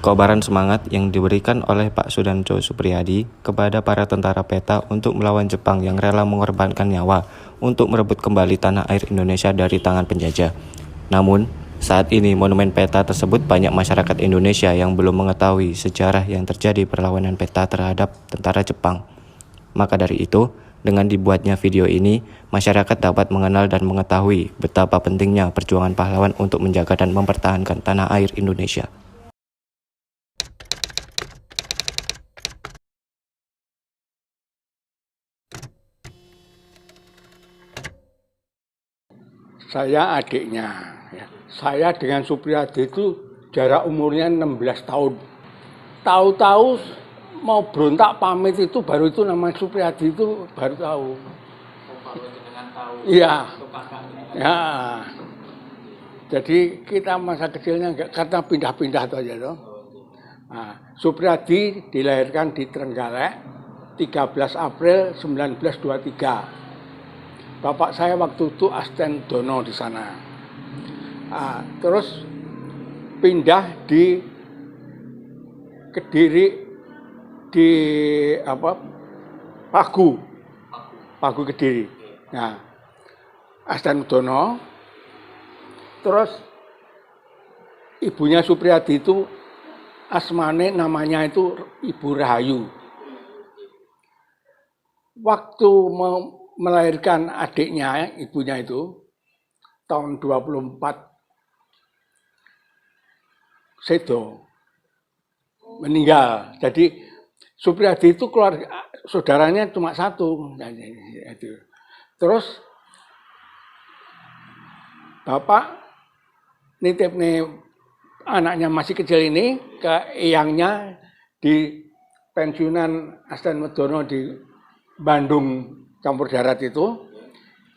Kobaran semangat yang diberikan oleh Pak Sudanto Suprijadi kepada para tentara PETA untuk melawan Jepang yang rela mengorbankan nyawa untuk merebut kembali tanah air Indonesia dari tangan penjajah. Namun, saat ini monumen PETA tersebut banyak masyarakat Indonesia yang belum mengetahui sejarah yang terjadi perlawanan PETA terhadap tentara Jepang. Maka dari itu, dengan dibuatnya video ini, masyarakat dapat mengenal dan mengetahui betapa pentingnya perjuangan pahlawan untuk menjaga dan mempertahankan tanah air Indonesia. Saya adiknya. Saya dengan Suprijadi itu jarak umurnya 16 tahun. Tahu-tahu mau berontak pamit itu baru itu nama Suprijadi itu baru tahu. Iya. Ya. Jadi kita masa kecilnya enggak, karena pindah-pindah itu aja loh. Nah, Suprijadi dilahirkan di Trenggalek 13 April 1923. Bapak saya waktu itu Asten Dono di sana. Terus pindah di Kediri di Pagu Kediri. Nah, Asten Dono. Terus ibunya Suprijadi itu asmane namanya itu Ibu Rahayu. Waktu melahirkan adiknya, ibunya itu tahun 24 sedo meninggal. Jadi Suprijadi itu keluarga saudaranya cuma satu. Terus bapak nitip nih anaknya masih kecil ini ke eyangnya di pensiunan Asten Dono di Bandung Campur Darat itu,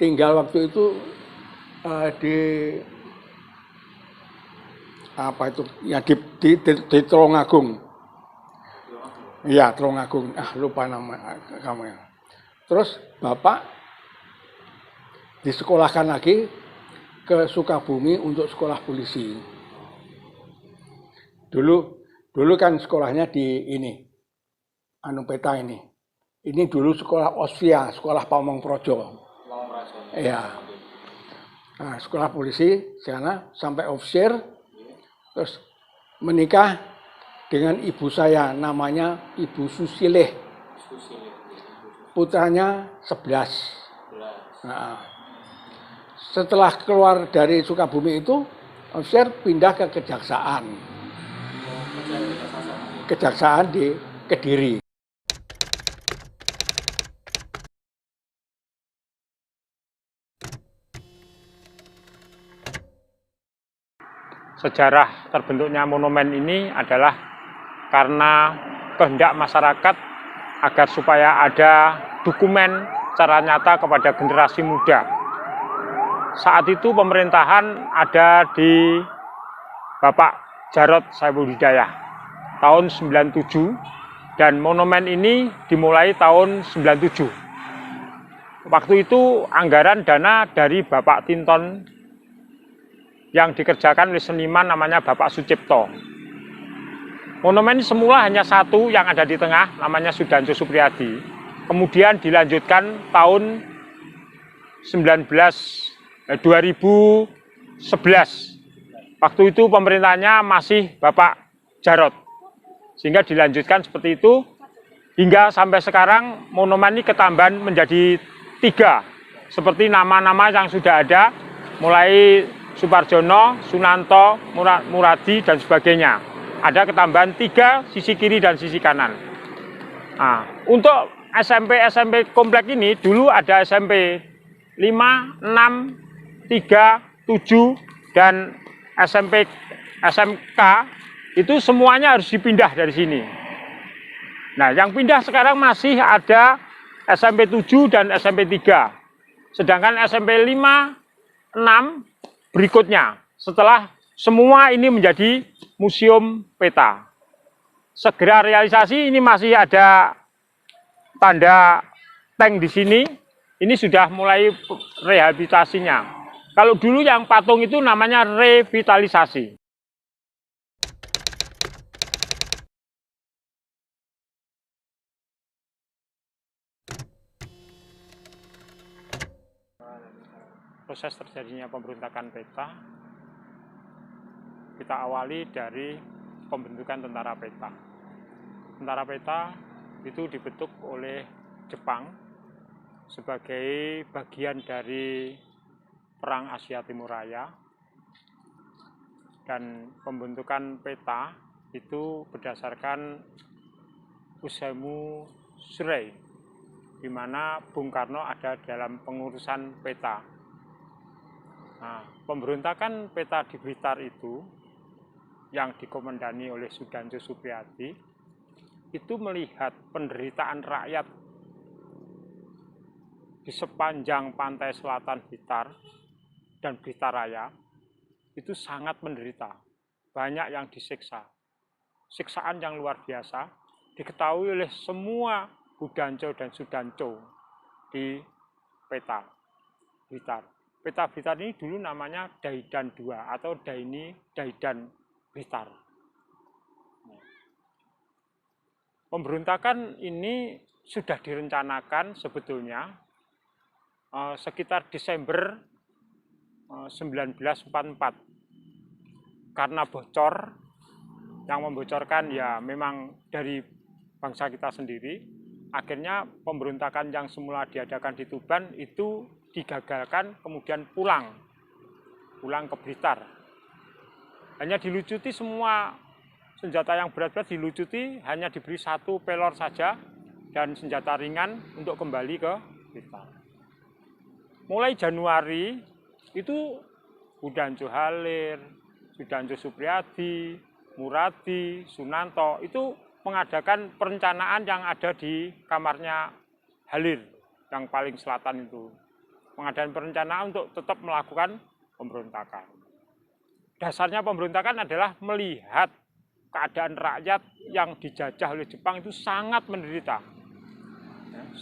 tinggal waktu itu di Tulungagung. Iya, Tulungagung. Lupa nama kamu ya. Terus bapak disekolahkan lagi ke Sukabumi untuk sekolah polisi. Dulu kan sekolahnya di ini, PETA ini. Ini dulu sekolah Osvia, sekolah Pamong Projo. Iya. Nah, sekolah polisi sana sampai officer, terus menikah dengan ibu saya, namanya Ibu Susilih. Putranya 11. Nah, setelah keluar dari Sukabumi itu, officer pindah ke Kejaksaan. Kejaksaan di Kediri. Sejarah terbentuknya monumen ini adalah karena kehendak masyarakat agar supaya ada dokumen secara nyata kepada generasi muda. Saat itu pemerintahan ada di Bapak Jarod Saiful Hidayah tahun 97 dan monumen ini dimulai tahun 97. Waktu itu anggaran dana dari Bapak Tinton yang dikerjakan oleh seniman namanya Bapak Sucipto. Monumen semula hanya satu yang ada di tengah, namanya Sudanto Suprijadi. Kemudian dilanjutkan tahun 2011. Waktu itu pemerintahnya masih Bapak Jarod. Sehingga dilanjutkan seperti itu, hingga sampai sekarang monumen ini ketambahan menjadi 3. Seperti nama-nama yang sudah ada, mulai Suparjono, Sunanto, Muradi, dan sebagainya. Ada ketambahan 3 sisi kiri dan sisi kanan. Nah, untuk SMP komplek ini dulu ada SMP 5, 6, 3, 7, dan SMK itu semuanya harus dipindah dari sini. Nah, yang pindah sekarang masih ada SMP 7 dan SMP 3. Sedangkan SMP 5, 6 berikutnya, setelah semua ini menjadi museum PETA. Segera realisasi, ini masih ada tanda tank di sini. Ini sudah mulai rehabilitasinya. Kalau dulu yang patung itu namanya revitalisasi. proses terjadinya pemberontakan peta, kita awali dari pembentukan tentara peta. Tentara peta itu dibentuk oleh Jepang sebagai bagian dari Perang Asia Timur Raya, dan pembentukan peta itu berdasarkan Usemu Surei, di mana Bung Karno ada dalam pengurusan peta. Nah, pemberontakan peta di Blitar itu yang dikomandani oleh Sudanjo Suprijadi itu melihat penderitaan rakyat di sepanjang pantai selatan Blitar dan Blitar Raya itu sangat menderita. Banyak yang disiksa. Siksaan yang luar biasa diketahui oleh semua Budanco dan Sudanco di peta Blitar. Peta Blitar ini dulu namanya Daidan II atau Daidan Blitar. Pemberontakan ini sudah direncanakan sebetulnya sekitar Desember 1944. Karena bocor, yang membocorkan ya memang dari bangsa kita sendiri, akhirnya pemberontakan yang semula diadakan di Tuban itu digagalkan, kemudian pulang ke Blitar. Hanya dilucuti semua senjata yang berat-berat, dilucuti, hanya diberi 1 pelor saja dan senjata ringan untuk kembali ke Blitar. Mulai Januari itu Budanco Halir, Sudanjo Suprijadi, Muradi, Sunanto itu mengadakan perencanaan yang ada di kamarnya Halir yang paling selatan itu. Mengadakan perencanaan untuk tetap melakukan pemberontakan. Dasarnya pemberontakan adalah melihat keadaan rakyat yang dijajah oleh Jepang itu sangat menderita.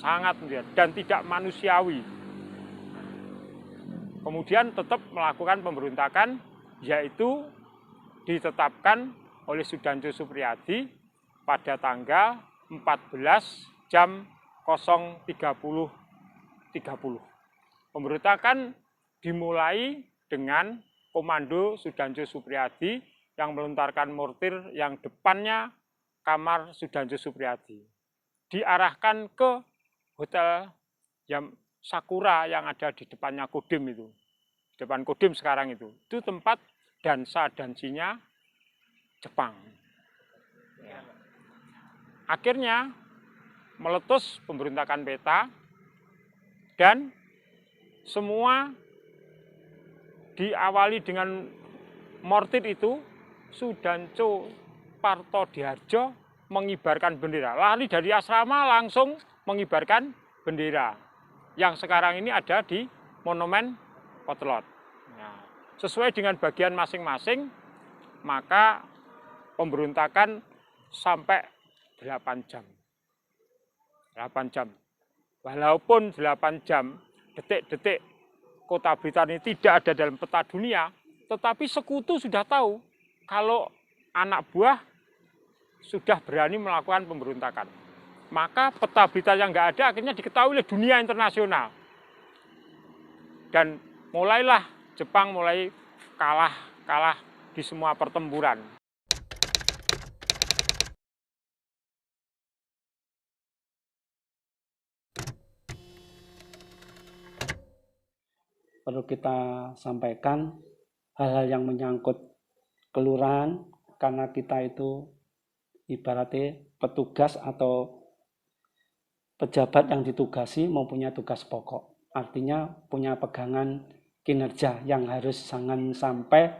Sangat menderita dan tidak manusiawi. Kemudian tetap melakukan pemberontakan, yaitu ditetapkan oleh Sudanjo Suprijadi pada tanggal 14 jam 0.30. Pemberontakan dimulai dengan komando Sudanjo Suprijadi yang melontarkan mortir yang depannya kamar Sudanjo Suprijadi. Diarahkan ke hotel Sakura yang ada di depannya Kodim itu. Depan Kodim sekarang itu. Itu tempat dansa-dansinya Jepang. Ya. Akhirnya meletus pemberontakan peta dan semua diawali dengan mortir itu. Sudanco Partodiharjo mengibarkan bendera. Lari dari asrama langsung mengibarkan bendera. Yang sekarang ini ada di Monumen Potlot. Nah, sesuai dengan bagian masing-masing, maka pemberontakan sampai 8 jam. 8 jam. Walaupun 8 jam, detik-detik kota Blitar ini tidak ada dalam peta dunia, tetapi sekutu sudah tahu kalau anak buah sudah berani melakukan pemberontakan. Maka peta Blitar yang nggak ada akhirnya diketahui oleh dunia internasional. Dan mulailah Jepang mulai kalah di semua pertempuran. Perlu kita sampaikan hal-hal yang menyangkut kelurahan, karena kita itu ibaratnya petugas atau pejabat yang ditugasi mempunyai tugas pokok. Artinya punya pegangan kinerja yang harus jangan sampai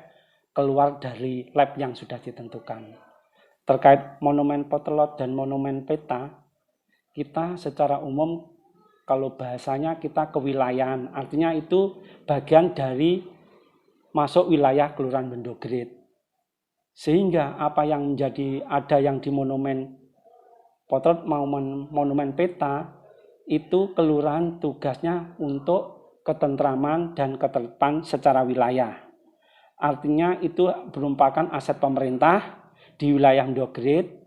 keluar dari lab yang sudah ditentukan. Terkait Monumen Potlot dan Monumen Peta, kita secara umum kalau bahasanya kita kewilayahan, artinya itu bagian dari masuk wilayah Kelurahan Bendogrit. Sehingga apa yang menjadi ada yang di Monumen Potlot maupun Monumen Peta itu kelurahan tugasnya untuk ketentraman dan ketertiban secara wilayah. Artinya itu merupakan aset pemerintah di wilayah Bendogrit.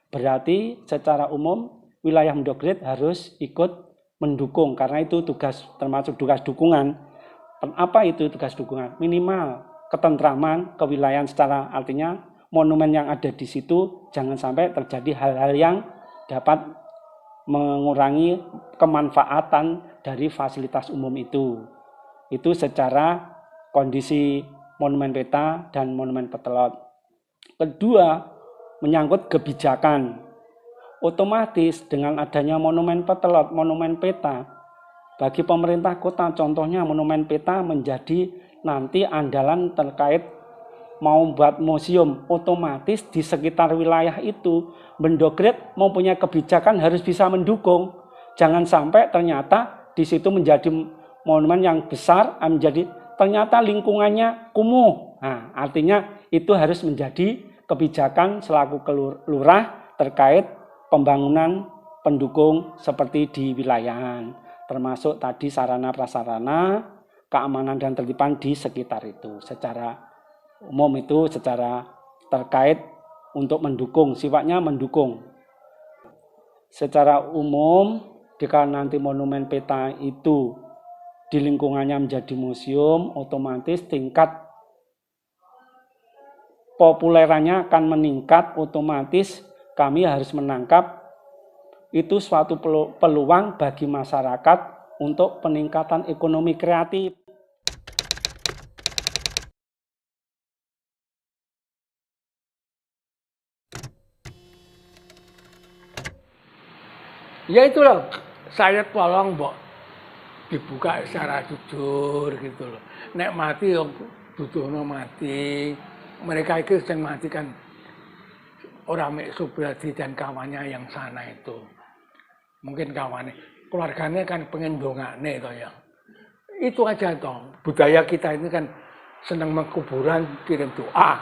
Berarti secara umum wilayah Bendogrit harus ikut mendukung, karena itu tugas termasuk tugas dukungan Apa itu tugas dukungan? Minimal ketentraman, kewilayahan secara artinya monumen yang ada di situ jangan sampai terjadi hal-hal yang dapat mengurangi kemanfaatan dari fasilitas umum itu. Itu secara kondisi monumen peta dan monumen petelot. Kedua, menyangkut kebijakan. Otomatis dengan adanya monumen petelot, monumen peta, bagi pemerintah kota contohnya monumen peta menjadi nanti andalan terkait mau buat museum, otomatis di sekitar wilayah itu Mendokret mempunyai kebijakan harus bisa mendukung. Jangan sampai ternyata di situ menjadi monumen yang besar, menjadi ternyata lingkungannya kumuh. Nah, artinya itu harus menjadi kebijakan selaku lurah terkait pembangunan pendukung seperti di wilayahan, termasuk tadi sarana prasarana, keamanan dan tertiban di sekitar itu. Secara umum itu secara terkait untuk mendukung, sifatnya mendukung. Secara umum, jika nanti monumen peta itu di lingkungannya menjadi museum, otomatis tingkat populerannya akan meningkat, otomatis kami harus menangkap itu suatu peluang bagi masyarakat untuk peningkatan ekonomi kreatif. Ya itulah, saya tolong mbok dibuka secara jujur gitu loh. Nek mati yo duduhno mati. Mereka itu yang mati kan orang Mek Subriyadi dan kawannya yang sana itu. Mungkin kawannya, keluarganya kan pengen dongane toh ya. Itu aja toh. Budaya kita ini kan senang mengkuburan kirim doa.